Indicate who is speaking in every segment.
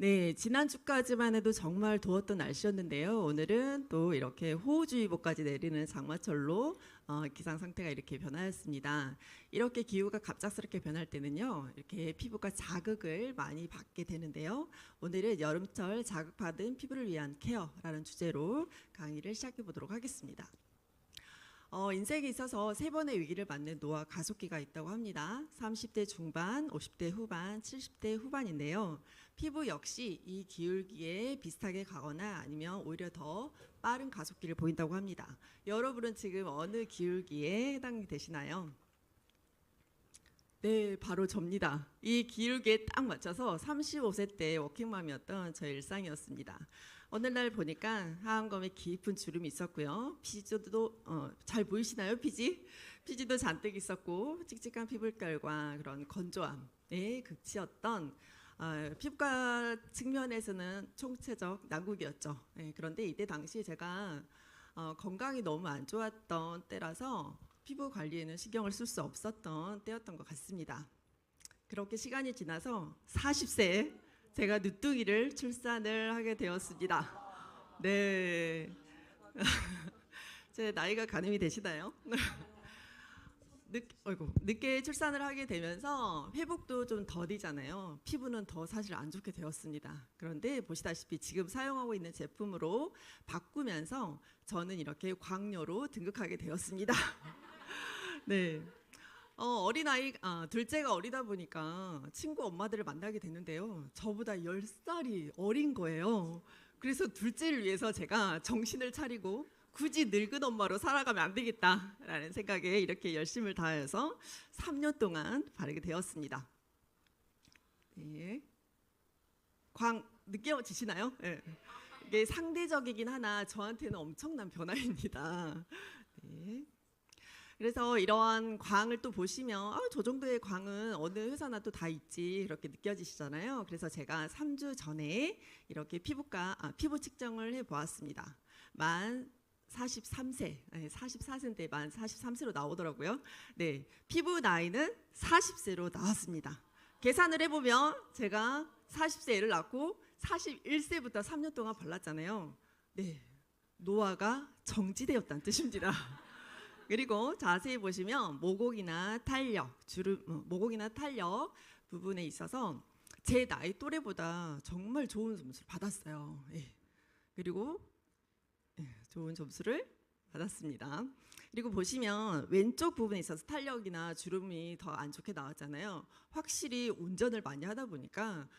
Speaker 1: 네, 지난주까지만 해도 정말 더웠던 날씨였는데요. 오늘은 또 이렇게 호우주의보까지 내리는 장마철로 기상 상태가 이렇게 변화했습니다. 이렇게 기후가 갑작스럽게 변할 때는요, 이렇게 피부가 자극을 많이 받게 되는데요. 오늘은 여름철 자극받은 피부를 위한 케어라는 주제로 강의를 시작해 보도록 하겠습니다. 인생에 있어서 세 번의 위기를 맞는 노화 가속기가 있다고 합니다. 30대 중반, 50대 후반, 70대 후반인데요. 피부 역시 이 기울기에 비슷하게 가거나 아니면 오히려 더 빠른 가속기를 보인다고 합니다. 여러분은 지금 어느 기울기에 해당이 되시나요? 네, 바로 접니다. 이 기울기에 딱 맞춰서 35세 때 워킹맘이었던 저의 일상이었습니다. 어느 날 보니까 하안검에 깊은 주름이 있었고요. 피지도 잘 보이시나요? 피지도 잔뜩 있었고 칙칙한 피부결과 그런 건조함의 극치였던 피부과 측면에서는 총체적 난국이었죠. 그런데 이때 당시 제가 건강이 너무 안 좋았던 때라서 피부 관리에는 신경을 쓸 수 없었던 때였던 것 같습니다. 그렇게 시간이 지나서 40세에 제가 늦둥이를 출산을 하게 되었습니다. 네, 제 나이가 가늠이 되시나요? 늦게 출산을 하게 되면서 회복도 좀 더디잖아요. 피부는 더 사실 안 좋게 되었습니다. 그런데 보시다시피 지금 사용하고 있는 제품으로 바꾸면서 저는 이렇게 광녀로 등극하게 되었습니다. 네. 둘째가 어리다 보니까 친구 엄마들을 만나게 됐는데요. 저보다 10살이 어린 거예요. 그래서 둘째를 위해서 제가 정신을 차리고 굳이 늙은 엄마로 살아가면 안 되겠다라는 생각에 이렇게 열심을 다해서 3년 동안 바르게 되었습니다. 네. 느껴지시나요? 네. 이게 상대적이긴 하나 저한테는 엄청난 변화입니다. 네. 그래서 이러한 광을 또 보시면 저 정도의 광은 어느 회사나 또 다 있지 그렇게 느껴지시잖아요. 그래서 제가 3주 전에 이렇게 피부 측정을 해보았습니다. 만 43세, 44세인데 만 43세로 나오더라고요. 네, 피부 나이는 40세로 나왔습니다. 계산을 해보면 제가 40세 애를 낳고 41세부터 3년 동안 발랐잖아요. 네, 노화가 정지되었다는 뜻입니다. 그리고 자세히 보시면 모공이나 탄력 부분에 있어서 제 나이 또래보다 정말 좋은 점수를 받았어요. 예. 그리고 좋은 점수를 받았습니다. 그리고 보시면 왼쪽 부분에 있어서 탄력이나 주름이 더 안 좋게 나왔잖아요. 확실히 운전을 많이 하다 보니까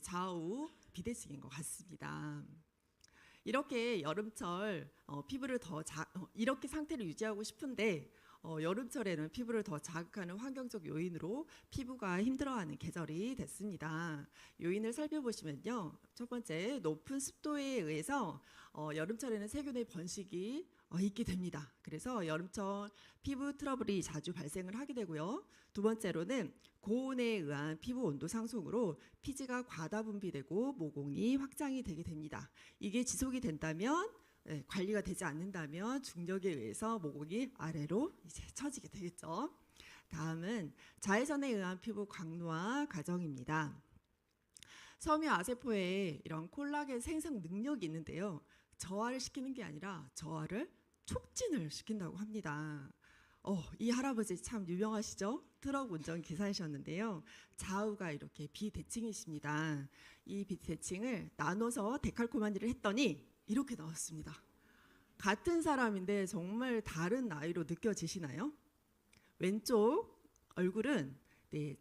Speaker 1: 좌우 비대칭인 것 같습니다. 이렇게 여름철 피부를 이렇게 상태를 유지하고 싶은데 여름철에는 피부를 더 자극하는 환경적 요인으로 피부가 힘들어하는 계절이 됐습니다. 요인을 살펴보시면요. 첫 번째, 높은 습도에 의해서 여름철에는 세균의 번식이 있게 됩니다. 그래서 여름철 피부 트러블이 자주 발생을 하게 되고요. 두 번째로는 고온에 의한 피부 온도 상승으로 피지가 과다 분비되고 모공이 확장이 되게 됩니다. 이게 지속이 된다면 관리가 되지 않는다면 중력에 의해서 모공이 아래로 이제 처지게 되겠죠. 다음은 자외선에 의한 피부 광노화 과정입니다. 섬유아세포에 이런 콜라겐 생성 능력이 있는데요. 저하를 시키는 게 아니라 저하를 촉진을 시킨다고 합니다. 이 할아버지 참 유명하시죠? 트럭 운전 기사이셨는데요. 좌우가 이렇게 비대칭이십니다. 이 비대칭을 나눠서 데칼코마니를 했더니 이렇게 나왔습니다. 같은 사람인데 정말 다른 나이로 느껴지시나요? 왼쪽 얼굴은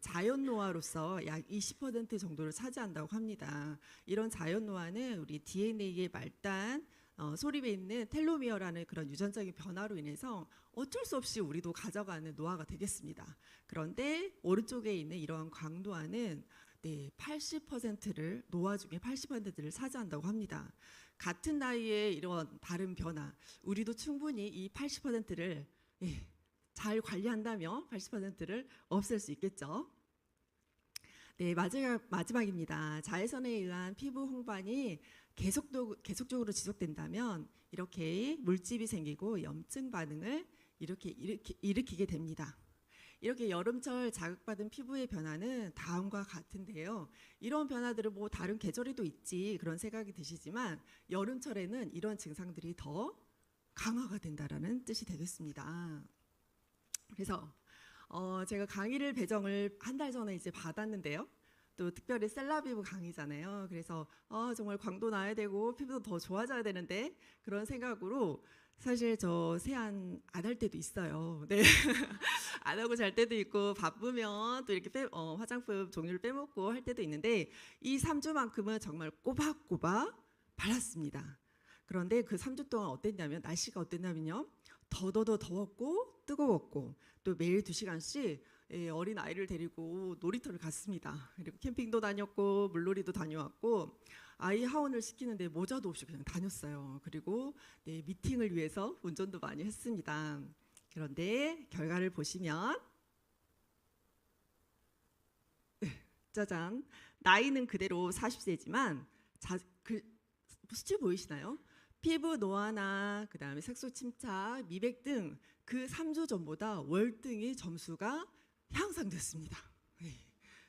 Speaker 1: 자연 노화로서 약 20% 정도를 차지한다고 합니다. 이런 자연 노화는 우리 DNA의 말단 소립에 있는 텔로미어라는 그런 유전적인 변화로 인해서 어쩔 수 없이 우리도 가져가는 노화가 되겠습니다. 그런데 오른쪽에 있는 이러한 광노화는 80%를 노화 중에 80%를 차지한다고 합니다. 같은 나이에 이런 다른 변화, 우리도 충분히 이 80%를 잘 관리한다면 80%를 없앨 수 있겠죠. 네, 마지막입니다. 자외선에 의한 피부 홍반이 계속적으로 지속된다면 이렇게 물집이 생기고 염증 반응을 이렇게 일으키게 됩니다. 이렇게 여름철 자극받은 피부의 변화는 다음과 같은데요. 이런 변화들은 뭐 다른 계절에도 있지 그런 생각이 드시지만 여름철에는 이런 증상들이 더 강화가 된다라는 뜻이 되겠습니다. 그래서 제가 강의를 배정을 한 달 전에 이제 받았는데요. 또 특별히 셀라비브 강의잖아요. 그래서 정말 광도 나야 되고 피부도 더 좋아져야 되는데 그런 생각으로 사실 저 세안 안 할 때도 있어요. 네. 안 하고 잘 때도 있고 바쁘면 또 이렇게 화장품 종류를 빼먹고 할 때도 있는데 이 3주만큼은 정말 꼬박꼬박 발랐습니다. 그런데 그 3주 동안 어땠냐면 날씨가 어땠냐면요. 더더더 더웠고 뜨거웠고 또 매일 2시간씩 어린 아이를 데리고 놀이터를 갔습니다. 그리고 캠핑도 다녔고 물놀이도 다녀왔고 아이 하원을 시키는데 모자도 없이 그냥 다녔어요. 그리고 네, 미팅을 위해서 운전도 많이 했습니다. 그런데 결과를 보시면 짜잔, 나이는 그대로 40세지만 수치 보이시나요? 피부 노화나 그다음에 색소 침착, 미백 등 그 3주 전보다 월등히 점수가 향상됐습니다. 네.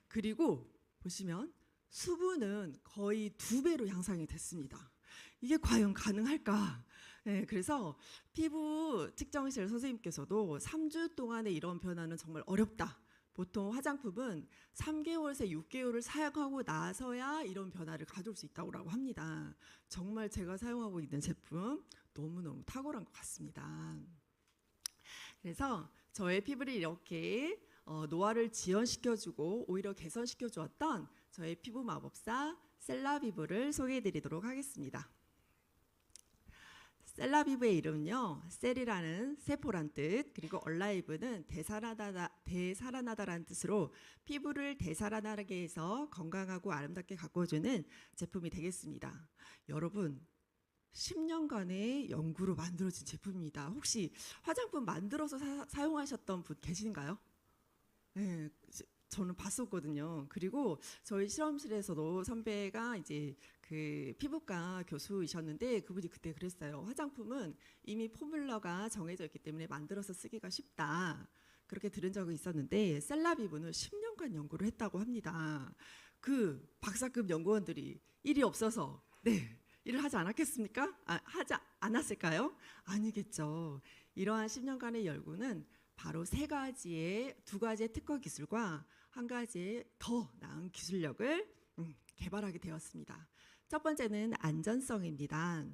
Speaker 1: 그리고 보시면 수분은 거의 2배로 향상이 됐습니다. 이게 과연 가능할까? 네, 그래서 피부 측정실 선생님께서도 3주 동안의 이런 변화는 정말 어렵다. 보통 화장품은 3개월에서 6개월을 사용하고 나서야 이런 변화를 가져올 수 있다고 합니다. 정말 제가 사용하고 있는 제품 너무너무 탁월한 것 같습니다. 그래서 저의 피부를 이렇게 노화를 지연시켜주고 오히려 개선시켜주었던 저의 피부 마법사 셀라비브를 소개해드리도록 하겠습니다. 셀라비브의 이름은요, 셀이라는 세포란 뜻, 그리고 얼라이브는 되살아나다라는 뜻으로 피부를 되살아나게 해서 건강하고 아름답게 가꿔주는 제품이 되겠습니다. 여러분, 10년간의 연구로 만들어진 제품입니다. 혹시 화장품 만들어서 사용하셨던 분 계신가요? 네, 저는 봤었거든요. 그리고 저희 실험실에서도 선배가 이제 그 피부과 교수이셨는데 그분이 그때 그랬어요. 화장품은 이미 포뮬러가 정해져 있기 때문에 만들어서 쓰기가 쉽다. 그렇게 들은 적이 있었는데 셀라비브는 10년간 연구를 했다고 합니다. 그 박사급 연구원들이 일이 없어서 일을 하지 않았겠습니까? 하지 않았을까요? 아니겠죠. 이러한 10년간의 연구는 바로 2가지의 특허 기술과 1가지의 더 나은 기술력을 개발하게 되었습니다. 첫 번째는 안전성입니다.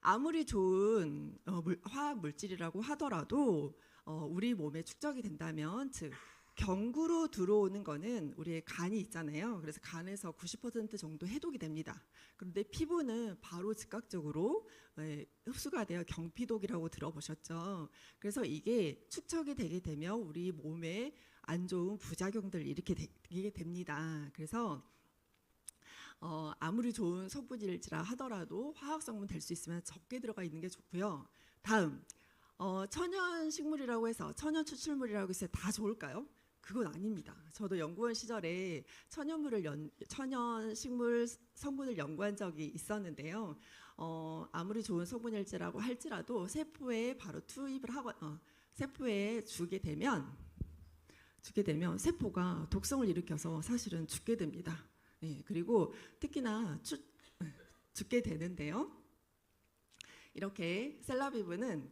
Speaker 1: 아무리 좋은 화학 물질이라고 하더라도 우리 몸에 축적이 된다면 즉 경구로 들어오는 거는 우리의 간이 있잖아요. 그래서 간에서 90% 정도 해독이 됩니다. 그런데 피부는 바로 즉각적으로 흡수가 되어 경피독이라고 들어보셨죠. 그래서 이게 축적이 되게 되면 우리 몸에 안 좋은 부작용들 이렇게 되게 됩니다. 그래서 아무리 좋은 성분일지라 하더라도 화학 성분 될 수 있으면 적게 들어가 있는 게 좋고요. 다음 천연 식물이라고 해서 천연 추출물이라고 해서 다 좋을까요? 그건 아닙니다. 저도 연구원 시절에 천연 식물 성분을 연구한 적이 있었는데요. 아무리 좋은 성분일지라고 할지라도 세포에 바로 투입을 하고 세포에 주게 되면 세포가 독성을 일으켜서 사실은 죽게 됩니다. 네, 그리고 특히나 죽게 되는데요. 이렇게 셀라비브는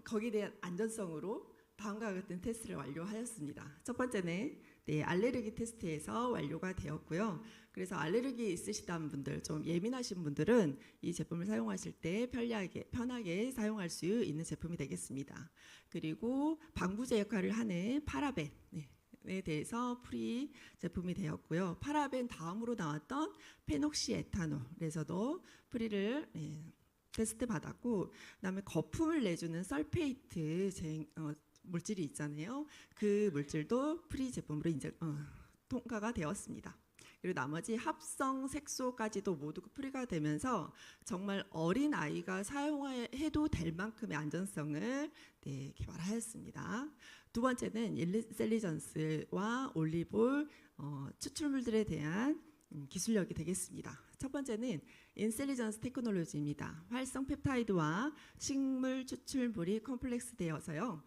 Speaker 1: 거기에 대한 안전성으로 다음과 같은 테스트를 완료하였습니다. 첫 번째는 알레르기 테스트에서 완료가 되었고요. 그래서 알레르기 있으시다는 분들, 좀 예민하신 분들은 이 제품을 사용하실 때 편하게 사용할 수 있는 제품이 되겠습니다. 그리고 방부제 역할을 하는 파라벤에 대해서 프리 제품이 되었고요. 파라벤 다음으로 나왔던 페녹시에탄올에서도 프리를 테스트 받았고, 그다음에 거품을 내주는 설페이트 물질이 있잖아요. 그 물질도 프리 제품으로 통과가 되었습니다. 그리고 나머지 합성 색소까지도 모두 프리가 되면서 정말 어린 아이가 사용해도 될 만큼의 안전성을 개발하였습니다. 두 번째는 일리셀리전스와 올리볼 추출물들에 대한 기술력이 되겠습니다. 첫 번째는 인셀리전스 테크놀로지입니다. 활성 펩타이드와 식물 추출물이 컴플렉스 되어서요.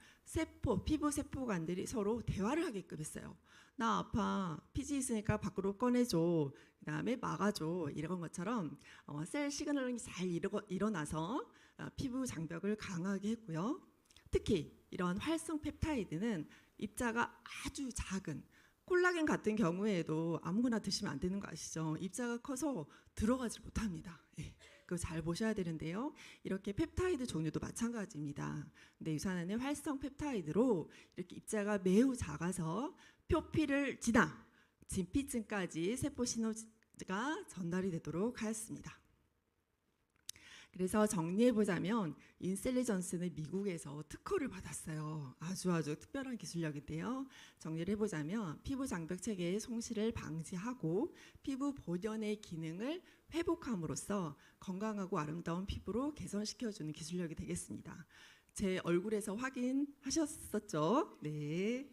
Speaker 1: 피부 세포관들이 서로 대화를 하게끔 했어요. 나 아파, 피지 있으니까 밖으로 꺼내줘. 그다음에 막아줘. 이런 것처럼 셀 시그널링이 잘 일어나서 피부 장벽을 강하게 했고요. 특히 이런 활성 펩타이드는 입자가 아주 작은 콜라겐 같은 경우에도 아무거나 드시면 안 되는 거 아시죠? 입자가 커서 들어가지 못합니다. 예, 그거 잘 보셔야 되는데요. 이렇게 펩타이드 종류도 마찬가지입니다. 근데 유산화는 활성 펩타이드로 이렇게 입자가 매우 작아서 표피를 지나 진피층까지 세포 신호가 전달이 되도록 하였습니다. 그래서 정리해보자면 인셀리전스는 미국에서 특허를 받았어요. 아주 특별한 기술력인데요. 정리를 해보자면 피부 장벽 체계의 손실을 방지하고 피부 본연의 기능을 회복함으로써 건강하고 아름다운 피부로 개선시켜주는 기술력이 되겠습니다. 제 얼굴에서 확인하셨었죠? 네.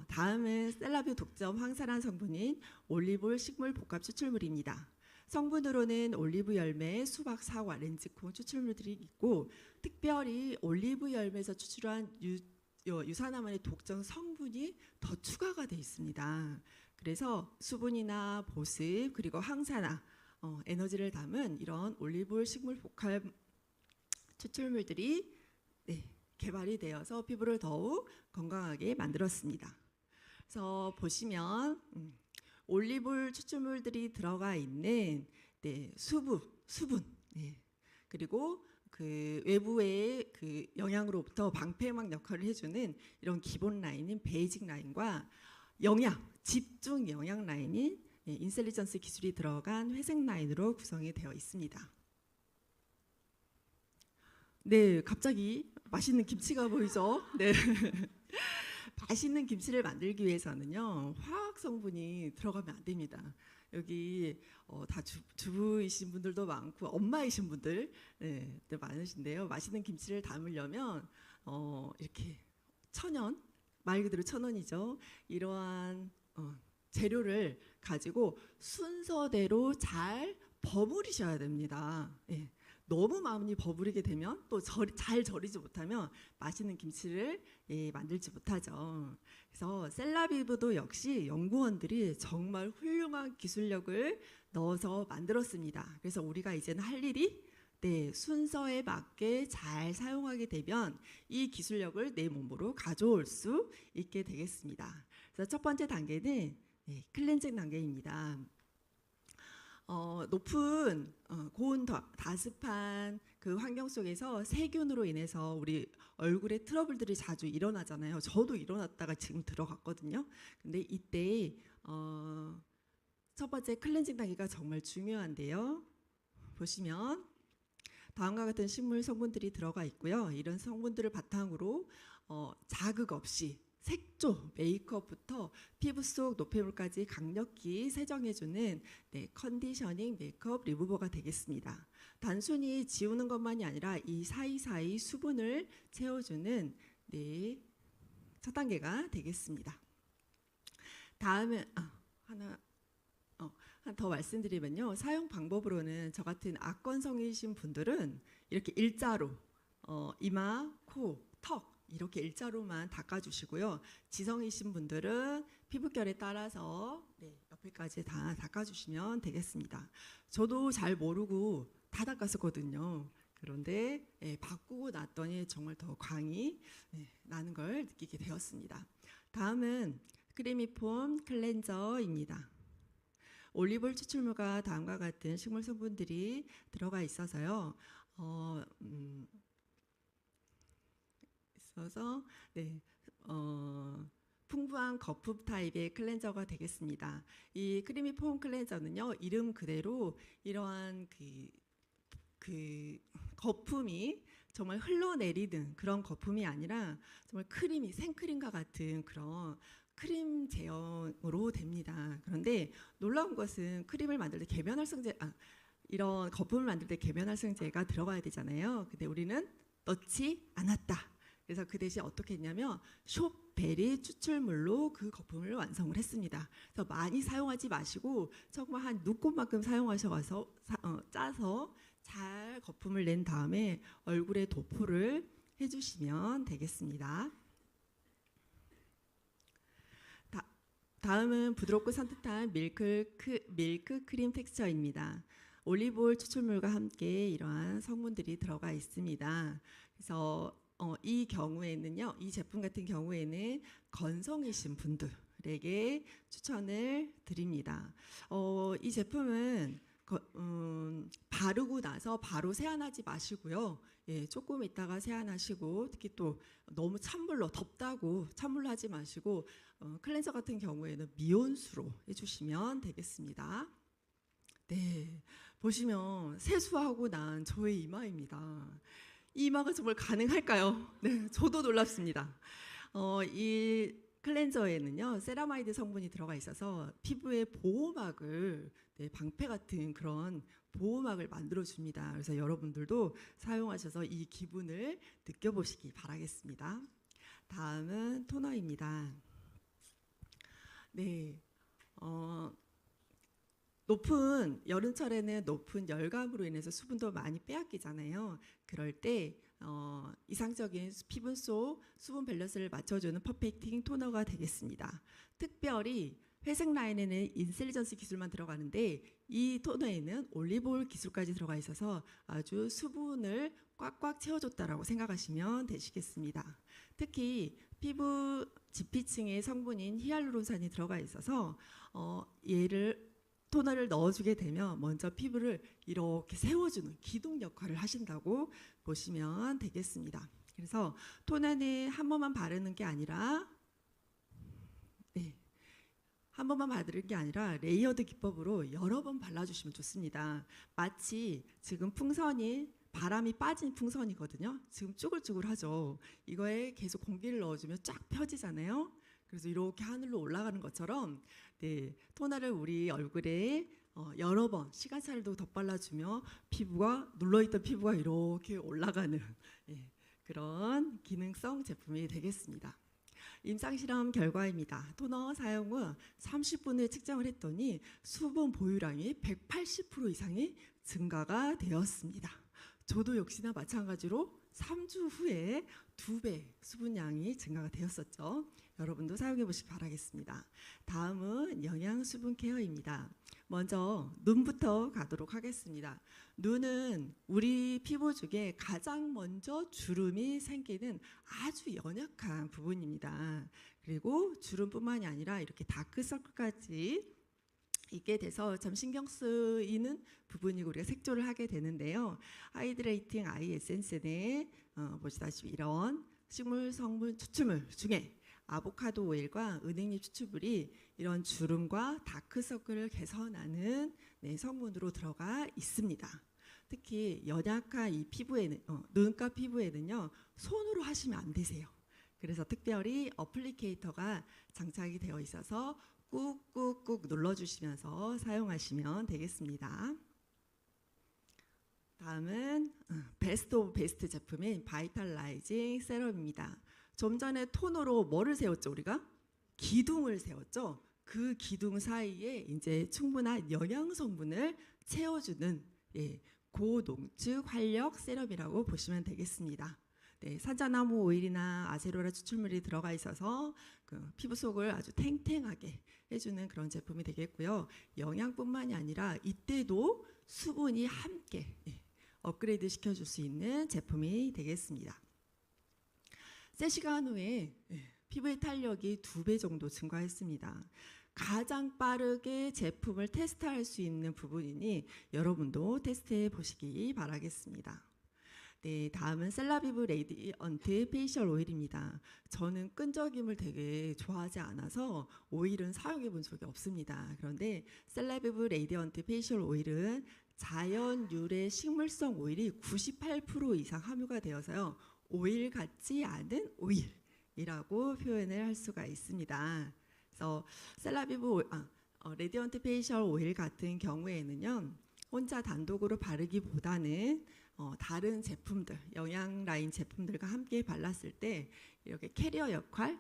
Speaker 1: 다음은 셀라뷰 독점 황산화 성분인 올리브올 식물 복합 추출물입니다. 성분으로는 올리브 열매, 수박, 사과, 렌즈콩 추출물들이 있고 특별히 올리브 열매에서 추출한 유산화만의 독성 성분이 더 추가가 되어 있습니다. 그래서 수분이나 보습 그리고 항산화, 에너지를 담은 이런 올리브올 식물 복합 추출물들이 개발이 되어서 피부를 더욱 건강하게 만들었습니다. 그래서 보시면 올리브올 추출물들이 들어가 있는 수분, 그리고 그 외부의 그 영양으로부터 방패막 역할을 해주는 이런 기본 라인인 베이직 라인과 집중 영양 라인인 인셀리전스 기술이 들어간 회색 라인으로 구성이 되어 있습니다. 네, 갑자기 맛있는 김치가 보이죠? 네. 맛있는 김치를 만들기 위해서는요 화학 성분이 들어가면 안 됩니다. 여기 다 주부이신 분들도 많고 엄마이신 분들 많으신데요. 맛있는 김치를 담으려면 이렇게 천연, 말 그대로 천연이죠. 이러한 재료를 가지고 순서대로 잘 버무리셔야 됩니다. 예. 너무 많이 버무리게 되면 또 잘 절이지 못하면 맛있는 김치를 만들지 못하죠. 그래서 셀라비브도 역시 연구원들이 정말 훌륭한 기술력을 넣어서 만들었습니다. 그래서 우리가 이제는 할 일이 순서에 맞게 잘 사용하게 되면 이 기술력을 내 몸으로 가져올 수 있게 되겠습니다. 그래서 첫 번째 단계는 클렌징 단계입니다. 높은 고온 다습한 그 환경 속에서 세균으로 인해서 우리 얼굴에 트러블들이 자주 일어나잖아요. 저도 일어났다가 지금 들어갔거든요. 근데 이때 첫 번째 클렌징 단계가 정말 중요한데요. 보시면 다음과 같은 식물 성분들이 들어가 있고요. 이런 성분들을 바탕으로 자극 없이 색조, 메이크업부터 피부 속 노폐물까지 강력히 세정해주는 컨디셔닝 메이크업 리무버가 되겠습니다. 단순히 지우는 것만이 아니라 이 사이사이 수분을 채워주는 첫 단계가 되겠습니다. 다음은 하나 더 말씀드리면요. 사용 방법으로는 저 같은 악건성이신 분들은 이렇게 일자로 이마, 코, 턱 이렇게 일자로만 닦아주시고요. 지성이신 분들은 피부결에 따라서 옆에까지 다 닦아주시면 되겠습니다. 저도 잘 모르고 다 닦았었거든요. 그런데 바꾸고 났더니 정말 더 광이 나는 걸 느끼게 되었습니다. 다음은 크리미폼 클렌저입니다. 올리브올 추출물과 다음과 같은 식물 성분들이 들어가 있어서요. 풍부한 거품 타입의 클렌저가 되겠습니다. 이 크리미 폼 클렌저는요, 이름 그대로 이러한 그 거품이 정말 흘러내리는 그런 거품이 아니라 정말 크림이 생크림과 같은 그런 크림 제형으로 됩니다. 그런데 놀라운 것은 크림을 만들 때 계면활성제, 이런 거품을 만들 때 계면활성제가 들어가야 되잖아요. 근데 우리는 넣지 않았다. 그래서 그 대신 어떻게 했냐면 숍베리 추출물로 그 거품을 완성을 했습니다. 그래서 많이 사용하지 마시고 정말 한 눈곱만큼 사용하셔서 짜서 잘 거품을 낸 다음에 얼굴에 도포를 해주시면 되겠습니다. 다음은 부드럽고 산뜻한 밀크 크림 텍스처입니다. 올리브오일 추출물과 함께 이러한 성분들이 들어가 있습니다. 그래서 이 경우에는요, 이 제품 같은 경우에는 건성이신 분들에게 추천을 드립니다. 이 제품은 바르고 나서 바로 세안하지 마시고요. 예, 조금 있다가 세안하시고, 특히 또 너무 찬물로 덥다고 찬물로 하지 마시고 클렌저 같은 경우에는 미온수로 해주시면 되겠습니다. 네, 보시면 세수하고 난 저의 이마입니다. 이 이마가 정말 가능할까요? 네, 저도 놀랍습니다. 이 클렌저에는요 세라마이드 성분이 들어가 있어서 피부의 보호막을 방패 같은 그런 보호막을 만들어 줍니다. 그래서 여러분들도 사용하셔서 이 기분을 느껴보시기 바라겠습니다. 다음은 토너입니다. 네, 여름철에는 높은 열감으로 인해서 수분도 많이 빼앗기잖아요. 그럴 때 이상적인 피부 속 수분 밸런스를 맞춰주는 퍼펙팅 토너가 되겠습니다. 특별히 회색 라인에는 인텔리전스 기술만 들어가는데 이 토너에는 올리브오일 기술까지 들어가 있어서 아주 수분을 꽉꽉 채워줬다라고 생각하시면 되시겠습니다. 특히 피부 지피층의 성분인 히알루론산이 들어가 있어서 토너를 넣어주게 되면 먼저 피부를 이렇게 세워주는 기둥 역할을 하신다고 보시면 되겠습니다. 그래서 토너는 한 번만 바르는 게 아니라 한 번만 바르는 게 아니라 레이어드 기법으로 여러 번 발라주시면 좋습니다. 마치 지금 바람이 빠진 풍선이거든요. 지금 쭈글쭈글하죠. 이거에 계속 공기를 넣어주면 쫙 펴지잖아요. 그래서 이렇게 하늘로 올라가는 것처럼 토너를 우리 얼굴에 여러 번 시간차를 두고 덧발라주며 눌러있던 피부가 이렇게 올라가는 그런 기능성 제품이 되겠습니다. 임상실험 결과입니다. 토너 사용 후 30분을 측정을 했더니 수분 보유량이 180% 이상이 증가가 되었습니다. 저도 역시나 마찬가지로 3주 후에 2배 수분량이 증가가 되었었죠. 여러분도 사용해 보시기 바라겠습니다. 다음은 영양 수분 케어입니다. 먼저 눈부터 가도록 하겠습니다. 눈은 우리 피부 중에 가장 먼저 주름이 생기는 아주 연약한 부분입니다. 그리고 주름뿐만이 아니라 이렇게 다크서클까지 있게 돼서 참 신경 쓰이는 부분이고 우리가 색조를 하게 되는데요. 하이드레이팅 아이 에센스는 보시다시피 이런 식물 성분 추출물 중에 아보카도 오일과 은행잎 추출물이 이런 주름과 다크서클을 개선하는 성분으로 들어가 있습니다. 특히 연약한 이 피부에는 눈가 피부에는요 손으로 하시면 안 되세요. 그래서 특별히 어플리케이터가 장착이 되어 있어서 꾹꾹꾹 눌러주시면서 사용하시면 되겠습니다. 다음은 베스트 오브 베스트 제품인 바이탈라이징 세럼입니다. 좀 전에 토너로 뭐를 세웠죠 우리가? 기둥을 세웠죠. 그 기둥 사이에 이제 충분한 영양 성분을 채워주는 고농축 활력 세럼이라고 보시면 되겠습니다. 산자나무 오일이나 아세로라 추출물이 들어가 있어서 그 피부 속을 아주 탱탱하게 해주는 그런 제품이 되겠고요. 영양뿐만이 아니라 이때도 수분이 함께 업그레이드 시켜줄 수 있는 제품이 되겠습니다. 3시간 후에 피부의 탄력이 2배 정도 증가했습니다. 가장 빠르게 제품을 테스트할 수 있는 부분이니 여러분도 테스트해 보시기 바라겠습니다. 다음은 셀라비브 레디언트 페이셜 오일입니다. 저는 끈적임을 되게 좋아하지 않아서 오일은 사용해 본 적이 없습니다. 그런데 셀라비브 레디언트 페이셜 오일은 자연 유래 식물성 오일이 98% 이상 함유가 되어서요. 오일 같지 않은 오일이라고 표현을 할 수가 있습니다. 그래서 셀라비브 레디언트 페이셜 오일 같은 경우에는요. 혼자 단독으로 바르기보다는 다른 제품들, 영양 라인 제품들과 함께 발랐을 때 이렇게 캐리어 역할을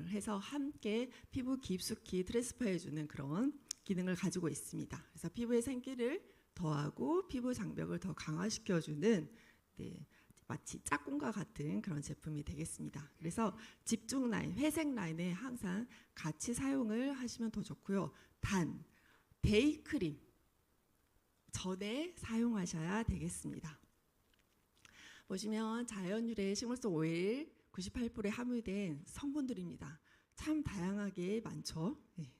Speaker 1: 해서 함께 피부 깊숙이 트랜스퍼해주는 그런 기능을 가지고 있습니다. 그래서 피부의 생기를 더하고 피부 장벽을 더 강화시켜주는 마치 짝꿍과 같은 그런 제품이 되겠습니다. 그래서 집중 라인, 회색 라인에 항상 같이 사용을 하시면 더 좋고요. 단, 데이 크림 전에 사용하셔야 되겠습니다. 보시면 자연 유래 식물성 오일 98%에 함유된 성분들입니다. 참 다양하게 많죠. 네.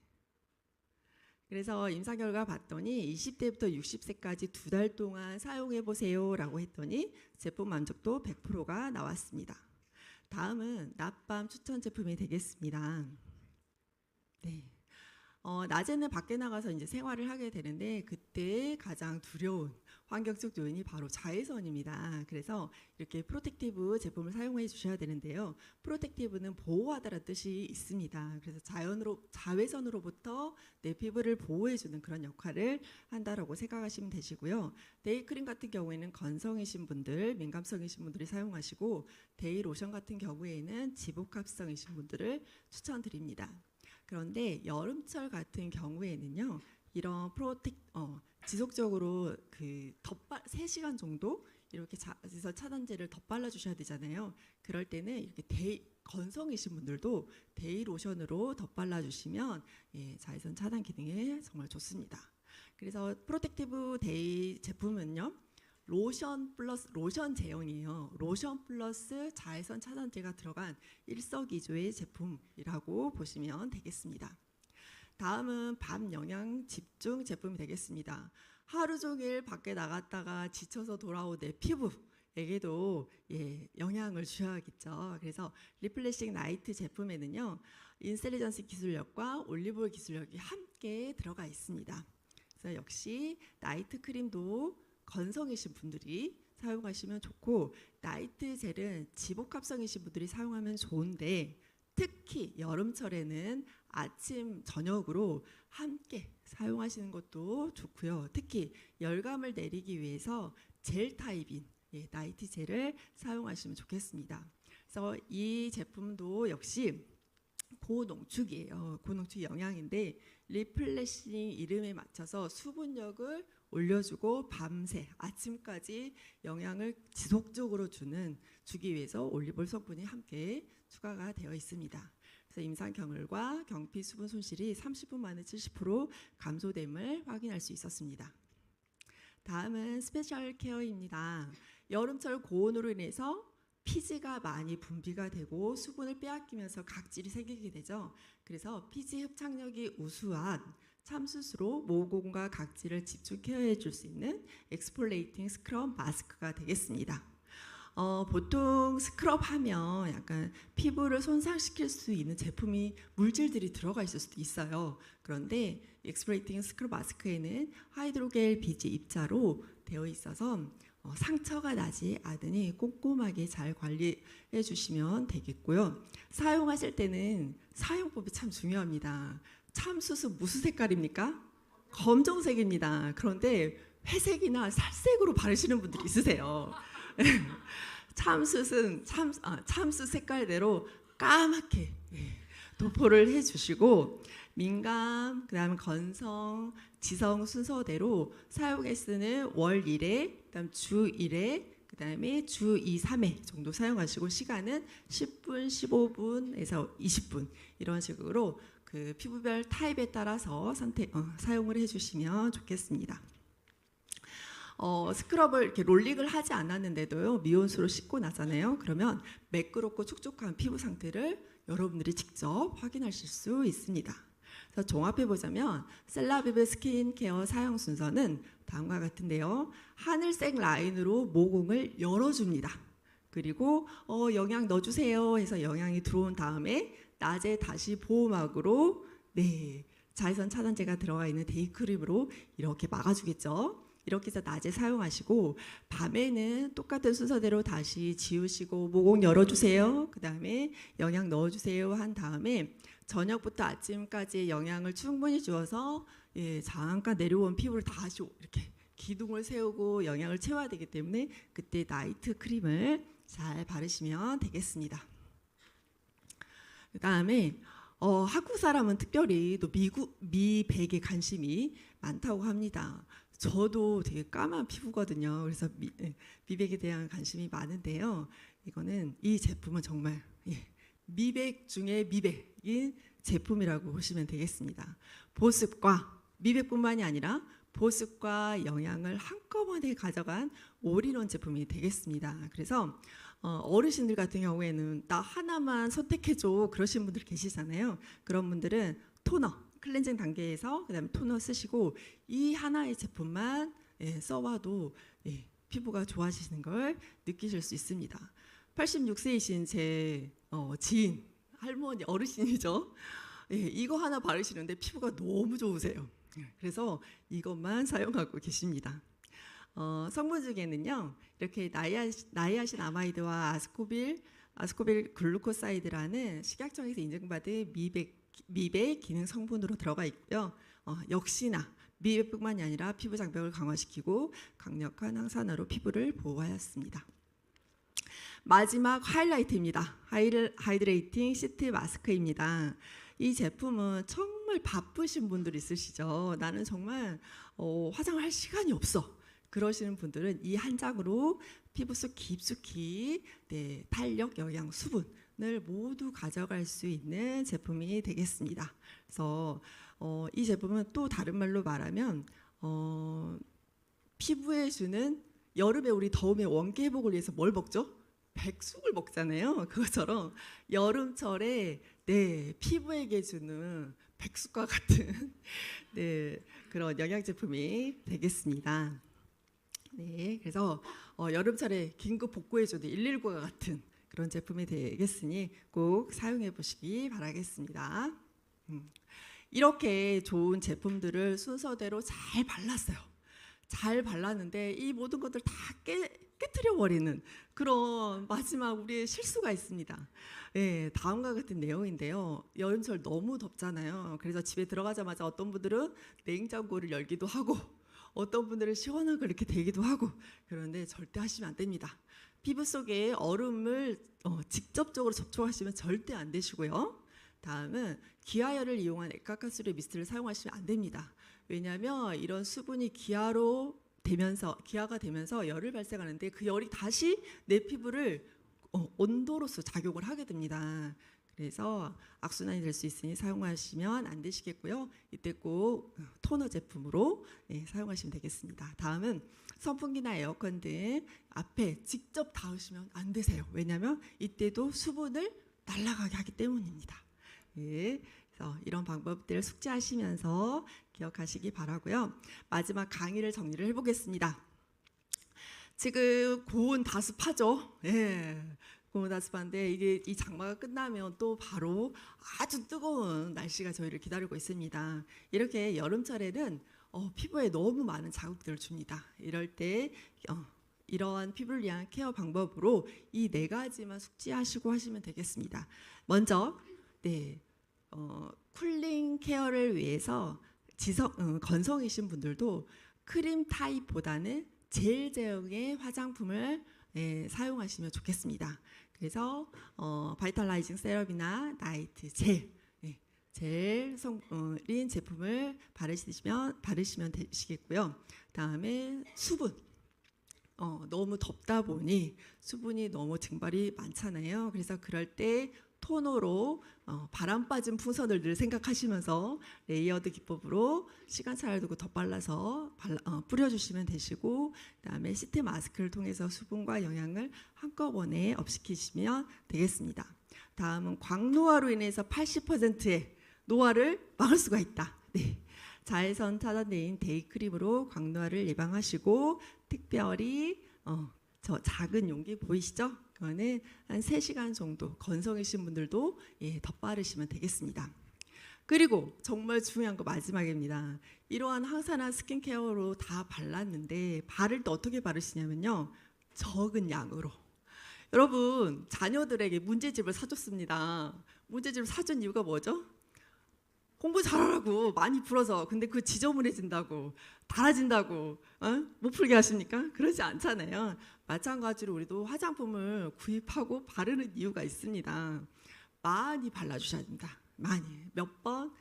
Speaker 1: 그래서 임상 결과 봤더니 20대부터 60세까지 2달 동안 사용해 보세요 라고 했더니 제품 만족도 100%가 나왔습니다. 다음은 낮밤 추천 제품이 되겠습니다. 네. 낮에는 밖에 나가서 이제 생활을 하게 되는데 그때 가장 두려운 환경적 요인이 바로 자외선입니다. 그래서 이렇게 프로텍티브 제품을 사용해 주셔야 되는데요. 프로텍티브는 보호하다라는 뜻이 있습니다. 그래서 자외선으로부터 내 피부를 보호해주는 그런 역할을 한다라고 생각하시면 되시고요. 데이크림 같은 경우에는 건성이신 분들, 민감성이신 분들이 사용하시고 데이 로션 같은 경우에는 지복합성이신 분들을 추천드립니다. 그런데 여름철 같은 경우에는요, 이런 지속적으로 3시간 정도 이렇게 자외선 차단제를 덧발라 주셔야 되잖아요. 그럴 때는 이렇게 건성이신 분들도 데이 로션으로 덧발라 주시면 자외선 차단 기능에 정말 좋습니다. 그래서 프로텍티브 데이 제품은요, 로션 플러스 로션 제형이에요. 로션 플러스 자외선 차단제가 들어간 일석이조의 제품이라고 보시면 되겠습니다. 다음은 밤 영양 집중 제품이 되겠습니다. 하루 종일 밖에 나갔다가 지쳐서 돌아온 내 피부에게도 영향을 주셔야겠죠. 그래서 리플래싱 나이트 제품에는요, 인셀리전스 기술력과 올리브오일 기술력이 함께 들어가 있습니다. 그래서 역시 나이트 크림도 건성이신 분들이 사용하시면 좋고, 나이트 젤은 지복합성이신 분들이 사용하면 좋은데 특히 여름철에는 아침 저녁으로 함께 사용하시는 것도 좋고요. 특히 열감을 내리기 위해서 젤 타입인 나이트 젤을 사용하시면 좋겠습니다. 그래서 이 제품도 역시 고농축이에요. 고농축 영양인데 리플래싱 이름에 맞춰서 수분력을 올려주고 밤새 아침까지 영양을 지속적으로 주기 위해서 올리브오일 성분이 함께 추가가 되어 있습니다. 그래서 임상 경혈과 경피 수분 손실이 30분 만에 70% 감소됨을 확인할 수 있었습니다. 다음은 스페셜 케어입니다. 여름철 고온으로 인해서 피지가 많이 분비가 되고 수분을 빼앗기면서 각질이 생기게 되죠. 그래서 피지 흡착력이 우수한 참수스로 모공과 각질을 집중 케어해 줄 수 있는 엑스폴레이팅 스크럽 마스크가 되겠습니다. 보통 스크럽 하면 약간 피부를 손상시킬 수 있는 제품이 물질들이 들어가 있을 수도 있어요. 그런데 엑스폴레이팅 스크럽 마스크에는 하이드로겔 비지 입자로 되어 있어서 상처가 나지 않으니 꼼꼼하게 잘 관리해 주시면 되겠고요. 사용하실 때는 사용법이 참 중요합니다. 참수수 무슨 색깔입니까? 검정색입니다. 그런데 회색이나 살색으로 바르시는 분들이 있으세요. 참수는 참수 색깔대로 까맣게 도포를 해주시고, 민감, 그다음 건성, 지성 순서대로 사용에 쓰는 월 1회, 그다음 주 1회, 그다음에 주 2, 3회 정도 사용하시고 시간은 10분, 15분에서 20분 이런 식으로 그 피부별 타입에 따라서 사용을 해주시면 좋겠습니다. 스크럽을 이렇게 롤링을 하지 않았는데도요, 미온수로 씻고 나잖아요. 그러면 매끄럽고 촉촉한 피부 상태를 여러분들이 직접 확인하실 수 있습니다. 그래서 종합해 보자면 셀라비브 스킨케어 사용 순서는 다음과 같은데요. 하늘색 라인으로 모공을 열어줍니다. 그리고 영양 넣어주세요 해서 영양이 들어온 다음에 낮에 다시 보호막으로 자외선 차단제가 들어가 있는 데이크림으로 이렇게 막아주겠죠. 이렇게 해서 낮에 사용하시고, 밤에는 똑같은 순서대로 다시 지우시고 모공 열어주세요, 그 다음에 영양 넣어주세요 한 다음에 저녁부터 아침까지의 영양을 충분히 주어서 잠깐 내려온 피부를 다시 이렇게 기둥을 세우고 영양을 채워야 되기 때문에 그때 나이트 크림을 잘 바르시면 되겠습니다. 그다음에 한국 사람은 특별히 또 미백에 관심이 많다고 합니다. 저도 되게 까만 피부거든요. 그래서 미백에 대한 관심이 많은데요. 이 제품은 정말 미백 중에 미백인 제품이라고 보시면 되겠습니다. 보습과 미백뿐만이 아니라 보습과 영양을 한꺼번에 가져간 올인원 제품이 되겠습니다. 그래서 어르신들 같은 경우에는 나 하나만 선택해줘 그러신 분들 계시잖아요. 그런 분들은 토너, 클렌징 단계에서 그다음에 토너 쓰시고 이 하나의 제품만 써봐도 피부가 좋아지시는 걸 느끼실 수 있습니다. 86세이신 제 지인, 할머니, 어르신이죠. 이거 하나 바르시는데 피부가 너무 좋으세요. 그래서 이것만 사용하고 계십니다. 성분 중에는요, 이렇게 나이아신 아마이드와 아스코빌 글루코사이드라는 식약청에서 인증받은 미백 기능 성분으로 들어가 있고요. 역시나 미백뿐만이 아니라 피부 장벽을 강화시키고 강력한 항산화로 피부를 보호하였습니다. 마지막 하이라이트입니다. 하이드레이팅 시트 마스크입니다. 이 제품은 정말 바쁘신 분들 있으시죠. 나는 정말 화장을 할 시간이 없어. 그러시는 분들은 이 한 장으로 피부 속 깊숙이 탄력, 영양, 수분을 모두 가져갈 수 있는 제품이 되겠습니다. 그래서 이 제품은 또 다른 말로 말하면 피부에 주는 여름에 우리 더움의 원기 회복을 위해서 뭘 먹죠? 백숙을 먹잖아요. 그것처럼 여름철에 피부에게 주는 백숙과 같은 그런 영양 제품이 되겠습니다. 그래서 여름철에 긴급 복구해주는 119와 같은 그런 제품이 되겠으니 꼭 사용해 보시기 바라겠습니다. 이렇게 좋은 제품들을 순서대로 잘 발랐어요. 잘 발랐는데 이 모든 것들 다 깨트려 버리는 그런 마지막 우리의 실수가 있습니다. 다음과 같은 내용인데요. 여름철 너무 덥잖아요. 그래서 집에 들어가자마자 어떤 분들은 냉장고를 열기도 하고 어떤 분들은 시원하게 이렇게 되기도 하고 그런데 절대 하시면 안 됩니다. 피부 속에 얼음을 직접적으로 접촉하시면 절대 안 되시고요. 다음은 기아열을 이용한 액가스수리 미스트를 사용하시면 안 됩니다. 왜냐하면 이런 수분이 기아가 되면서 열을 발생하는데 그 열이 다시 내 피부를 온도로서 작용을 하게 됩니다. 그래서 악순환이 될 수 있으니 사용하시면 안 되시겠고요. 이때 꼭 토너 제품으로 사용하시면 되겠습니다. 다음은 선풍기나 에어컨 등 앞에 직접 닿으시면 안 되세요. 왜냐하면 이때도 수분을 날아가게 하기 때문입니다. 그래서 이런 방법들을 숙지하시면서 기억하시기 바라고요. 마지막 강의를 정리를 해보겠습니다. 지금 고온 다습하죠. 고온 다습한데 이 장마가 끝나면 또 바로 아주 뜨거운 날씨가 저희를 기다리고 있습니다. 이렇게 여름철에는 피부에 너무 많은 자극들을 줍니다. 이럴 때 이러한 피부를 위한 케어 방법으로 이 4가지만 숙지하시고 하시면 되겠습니다. 먼저 쿨링 케어를 위해서 건성이신 분들도 크림 타입보다는 젤 제형의 화장품을 사용하시면 좋겠습니다. 그래서 바이탈라이징 세럼이나 나이트 젤 성분인 제품을 바르시면 되시겠고요. 다음에 수분. 너무 덥다 보니 수분이 너무 증발이 많잖아요. 그래서 그럴 때 토너로 바람 빠진 풍선을 늘 생각하시면서 레이어드 기법으로 시간차를 두고 덧발라서 뿌려주시면 되시고, 그다음에 시트 마스크를 통해서 수분과 영양을 한꺼번에 업시키시면 되겠습니다. 다음은 광노화로 인해서 80%의 노화를 막을 수가 있다. 자외선 차단제인 데이크림으로 광노화를 예방하시고, 특별히 저 작은 용기 보이시죠? 그거는 한 3시간 정도 건성이신 분들도 덧바르시면 되겠습니다. 그리고 정말 중요한 거 마지막입니다. 이러한 항산화 스킨케어로 다 발랐는데 바를 때 어떻게 바르시냐면요, 적은 양으로. 여러분, 자녀들에게 문제집을 사줬습니다. 문제집을 사준 이유가 뭐죠? 공부 잘하라고 많이 풀어서. 근데 그 지저분해진다고, 달아진다고 못 풀게 하십니까? 그러지 않잖아요. 마찬가지로 우리도 화장품을 구입하고 바르는 이유가 있습니다. 많이 발라주셔야 됩니다. 많이. 몇 번?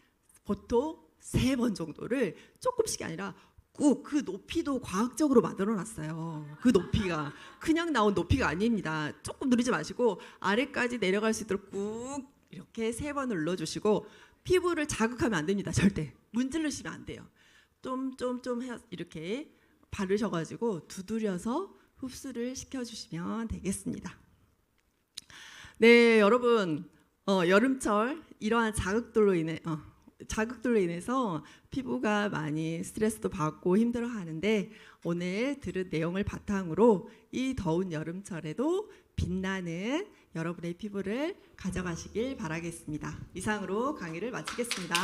Speaker 1: 보통 3번 정도를, 조금씩이 아니라 꾹. 그 높이도 과학적으로 만들어놨어요. 그 높이가 그냥 나온 높이가 아닙니다. 조금 누르지 마시고 아래까지 내려갈 수 있도록 꾹 이렇게 3번을 눌러주시고, 피부를 자극하면 안 됩니다. 절대 문지르시면 안 돼요. 좀 이렇게 바르셔가지고 두드려서 흡수를 시켜주시면 되겠습니다. 네, 여러분, 여름철 이러한 자극들로 인해서 피부가 많이 스트레스도 받고 힘들어하는데, 오늘 들은 내용을 바탕으로 이 더운 여름철에도 빛나는 여러분의 피부를 가져가시길 바라겠습니다. 이상으로 강의를 마치겠습니다.